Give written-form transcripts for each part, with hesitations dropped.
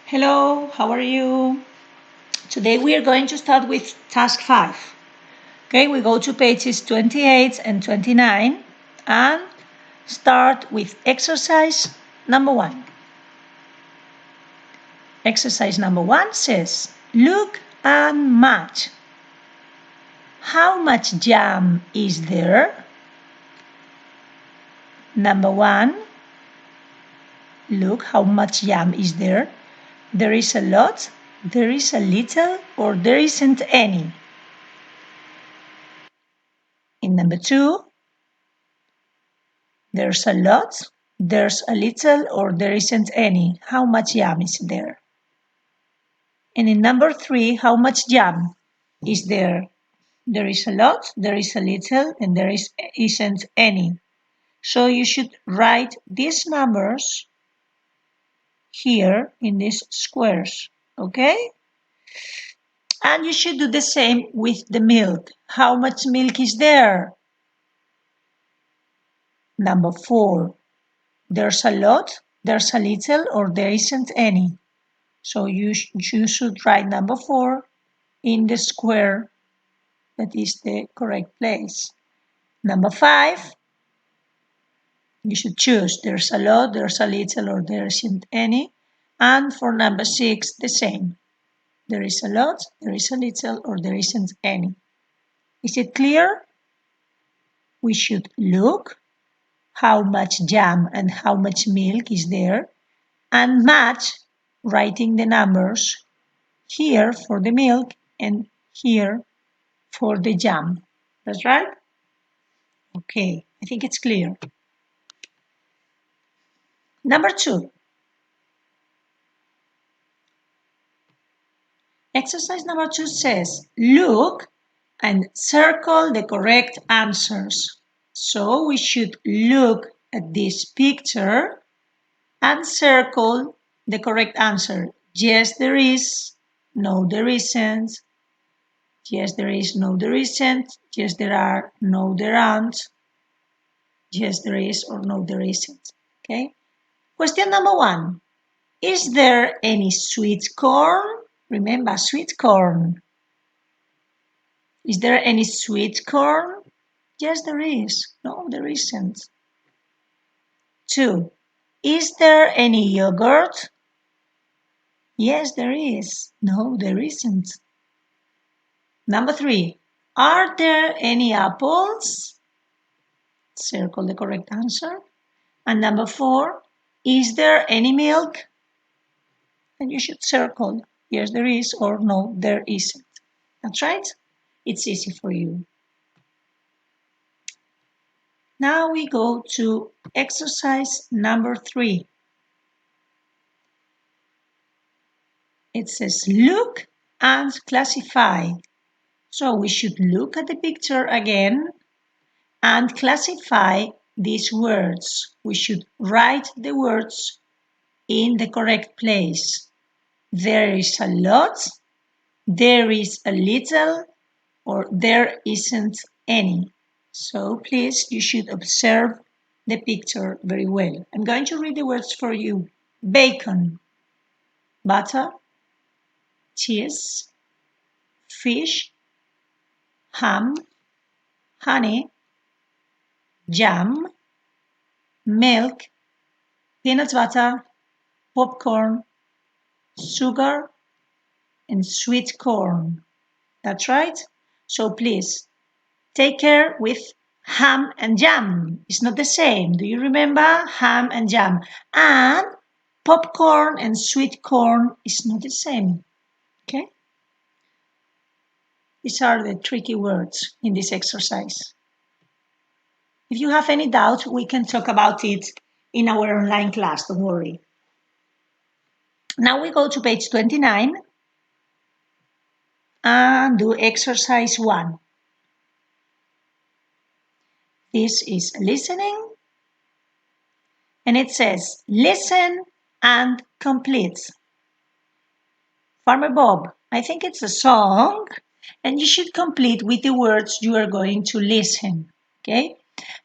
Hello, how are you? Today we are going to start with task 5. Okay, we go to pages 28 and 29 and start with exercise number 1. Exercise number 1 says, look and match. How much jam is there? Number 1, look how much jam is there. There is a lot, there is a little, or there isn't any. In number 2, there's a lot, there's a little, or there isn't any. How much jam is there? And in number 3, how much jam is there? There is a lot, there is a little, and there isn't any. So you should write these numbers here in these squares, okay? And you should do the same with the milk. How much milk is there? Number 4, there's a lot, there's a little, or there isn't any. So you should write number 4 in the square that is the correct place. Number 5, you should choose. There's a lot, there's a little, or there isn't any. And for number 6, the same. There is a lot, there is a little, or there isn't any. Is it clear? We should look how much jam and how much milk is there and match writing the numbers here for the milk and here for the jam. That's right? Okay, I think it's clear. Number 2. Exercise number 2 says, look and circle the correct answers. So we should look at this picture and circle the correct answer. Yes, there is. No, there isn't. Yes, there is. No, there isn't. Yes, there are. No, there aren't. Yes, there is, or no, there isn't. Okay. Question number 1. Is there any sweet corn? Remember, sweet corn. Is there any sweet corn? Yes, there is. No, there isn't. 2. Is there any yogurt? Yes, there is. No, there isn't. Number 3. Are there any apples? Circle the correct answer. And number 4. Is there any milk? And you should circle. Yes, there is, or no, there isn't. That's right. It's easy for you. Now we go to exercise number 3. It says look and classify. So we should look at the picture again and classify these words. We should write the words in the correct place. There is a lot, there is a little, or there isn't any. So please, you should observe the picture very well. I'm going to read the words for you. Bacon, butter, cheese, fish, ham, honey, jam, milk, peanut butter, popcorn, sugar, and sweet corn. That's right. So please, take care with ham and jam. It's not the same. Do you remember? Ham and jam. And popcorn and sweet corn is not the same. Okay? These are the tricky words in this exercise. If you have any doubt, we can talk about it in our online class. Don't worry. Now we go to page 29 and do exercise 1. This is listening, and it says listen and complete. Farmer Bob, I think it's a song, and you should complete with the words you are going to listen. Okay?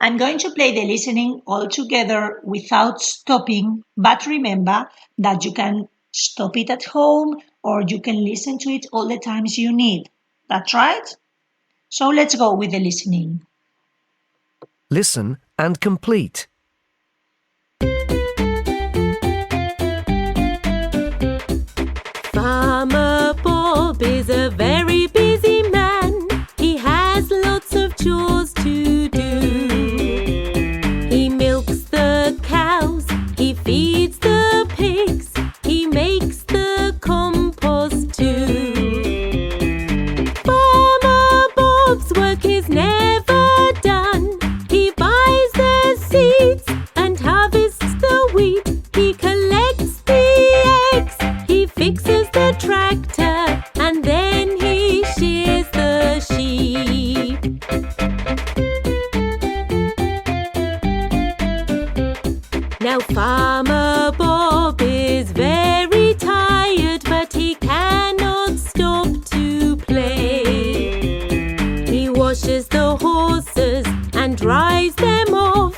I'm going to play the listening all together without stopping, but remember that you can Stop it at home, or you can listen to it all the times you need. That's right? So let's go with the listening. Listen and complete. Farmer Bob is a very busy man. He has lots of chores to do. He milks the cows, he feeds the pigs, he makes the compost too. Farmer Bob's work is never done. He buys the seeds and harvests the wheat. He collects the eggs, he fixes the tractor, and then he shears the sheep. Now Farmer Bob is very tired, but he cannot stop to play. He washes the horses and drives them off,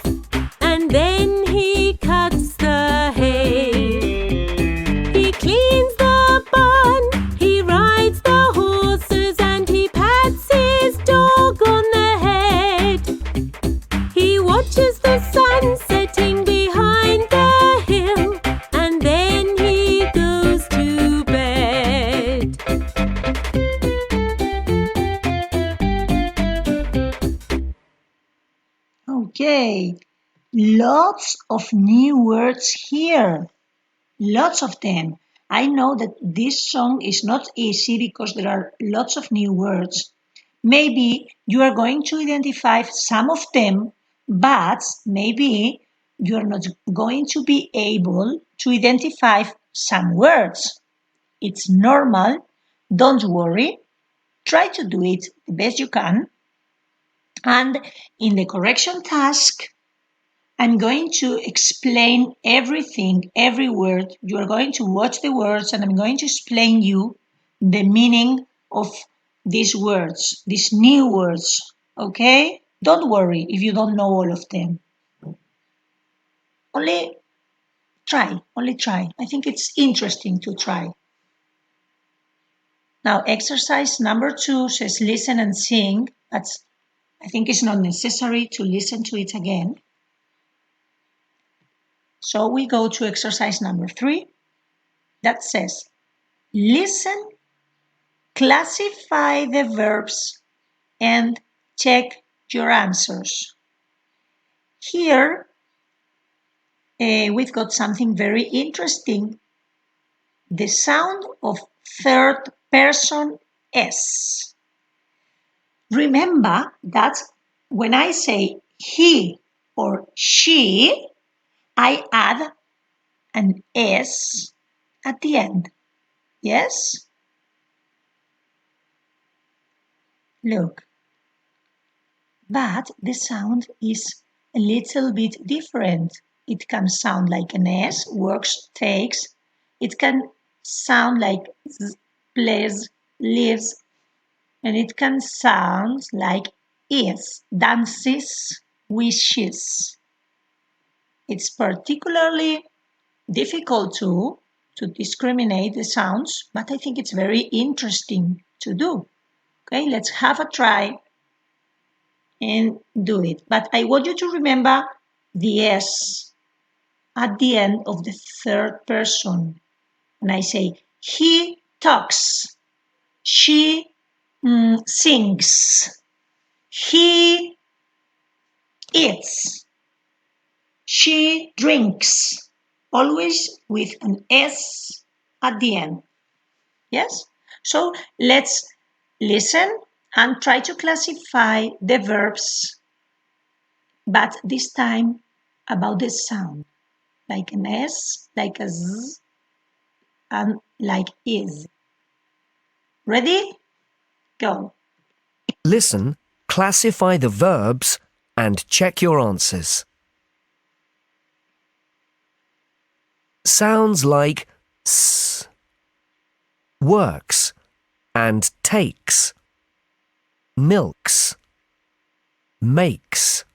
and then he cuts the hay. He cleans the barn, he rides the horses, and he pats his dog on the head. He watches the sun setting behind the hill, and then he goes to bed. Okay, lots of new words here. Lots of them. I know that this song is not easy because there are lots of new words. Maybe you are going to identify some of them, but maybe you are not going to be able to identify some words. It's normal. Don't worry. Try to do it the best you can. And in the correction task, I'm going to explain everything, every word. You are going to watch the words and I'm going to explain you the meaning of these words, these new words. Okay? Don't worry if you don't know all of them. Only try. I think it's interesting to try. Now, exercise number 2 says listen and sing, but I think it's not necessary to listen to it again. So we go to exercise number 3 that says, listen, classify the verbs, and check your answers. Here, we've got something very interesting. The sound of third person S. Remember that when I say he or she, I add an S at the end. Yes? Look. But the sound is a little bit different. It can sound like an S, works, takes. It can sound like Z, plays, lives. And it can sound like is, dances, wishes. It's particularly difficult to discriminate the sounds, but I think it's very interesting to do. Okay, let's have a try and do it. But I want you to remember the S at the end of the third person. And I say, he talks, she sings, he eats, she drinks, always with an S at the end. Yes? So let's listen and try to classify the verbs, but this time about the sound, like an S, like a Z, and like is. Ready? Go. Listen, classify the verbs, and check your answers. Sounds like s, works and takes, milks, makes,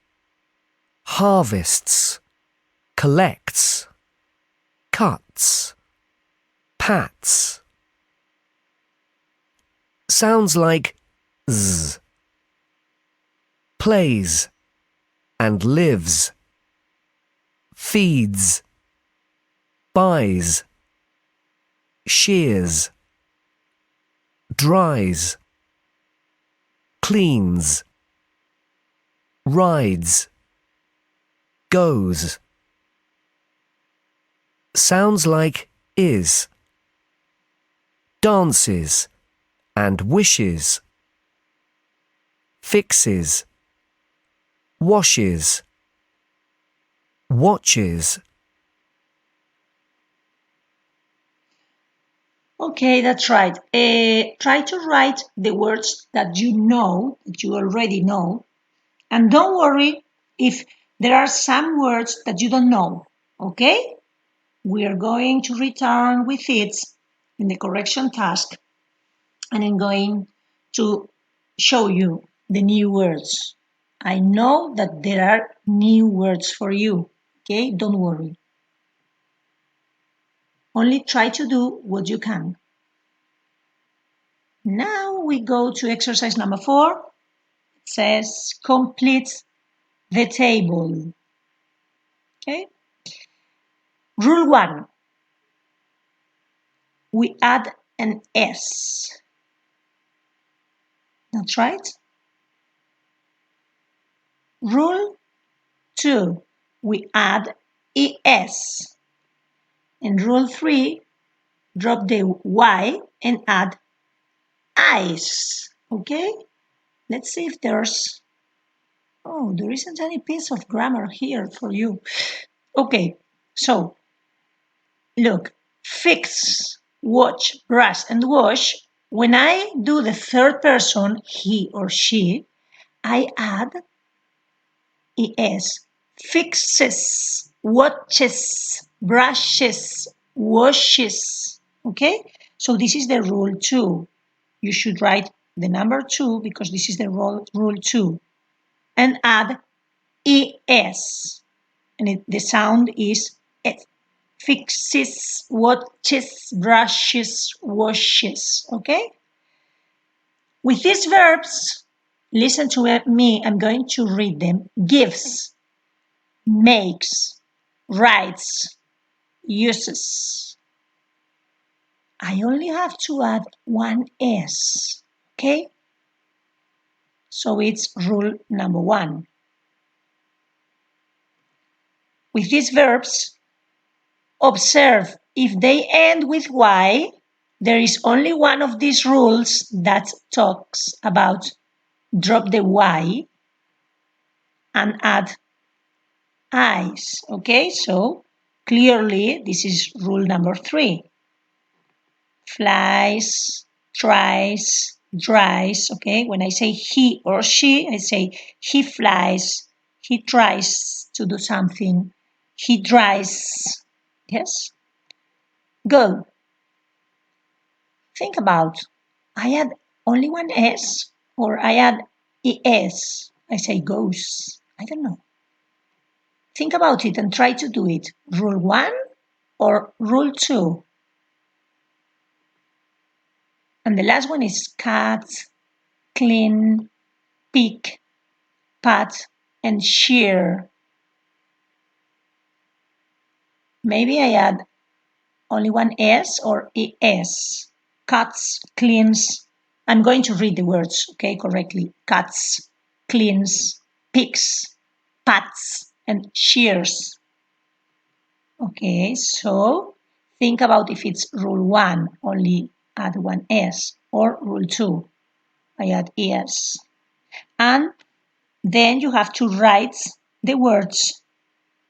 harvests, collects, cuts, pats. Sounds like z. Plays and lives. Feeds. Buys. Shears. Dries. Cleans. Rides. Goes. Sounds like is. Dances and wishes. Fixes. Washes. Watches. Okay, that's right. Try to write the words that you already know. And don't worry if there are some words that you don't know. Okay? We are going to return with it in the correction task. And I'm going to show you the new words. I know that there are new words for you. Okay? Don't worry. Only try to do what you can. Now we go to exercise number 4. It says complete the table. Okay. Rule 1. We add an S. That's right. Rule 2. We add ES. And rule 3. Drop the Y and add eyes. Okay? Let's see if there's... Oh, there isn't any piece of grammar here for you. Okay, so look, fix, watch, brush, and wash. When I do the third person, he or she, I add es. Fixes, watches, brushes, washes. Okay? So this is the rule 2. You should write the number 2 because this is the rule 2. And add es. And the sound is es. Fixes, watches, brushes, washes. Okay? With these verbs, listen to me, I'm going to read them. Gives, makes, writes, uses. I only have to add one S, okay? So it's rule number 1. With these verbs, observe if they end with Y, there is only one of these rules that talks about drop the Y and add eyes. Okay, so clearly this is rule number 3. Flies, tries, dries. Okay, when I say he or she, I say he flies, he tries to do something, he dries. Yes? Go. Think about, I add only one S or I add ES. I say goes. I don't know. Think about it and try to do it. Rule 1 or rule 2? And the last one is cut, clean, pick, pat, and shear. Maybe I add only one S or ES. Cuts, cleans. I'm going to read the words, okay, correctly. Cuts, cleans, picks, pats, and shears. Okay, so think about if it's rule 1, only add one S, or rule 2, I add ES. And then you have to write the words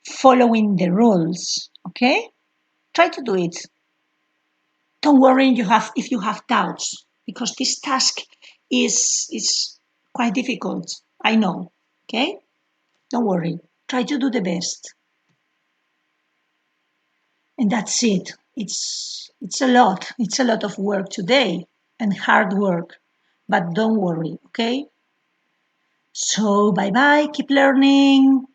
following the rules, okay? Try to do it. Don't worry if you have doubts, because this task is quite difficult, I know, okay? Don't worry, try to do the best. And that's it. It's a lot of work today and hard work, but don't worry, okay? So bye bye, keep learning.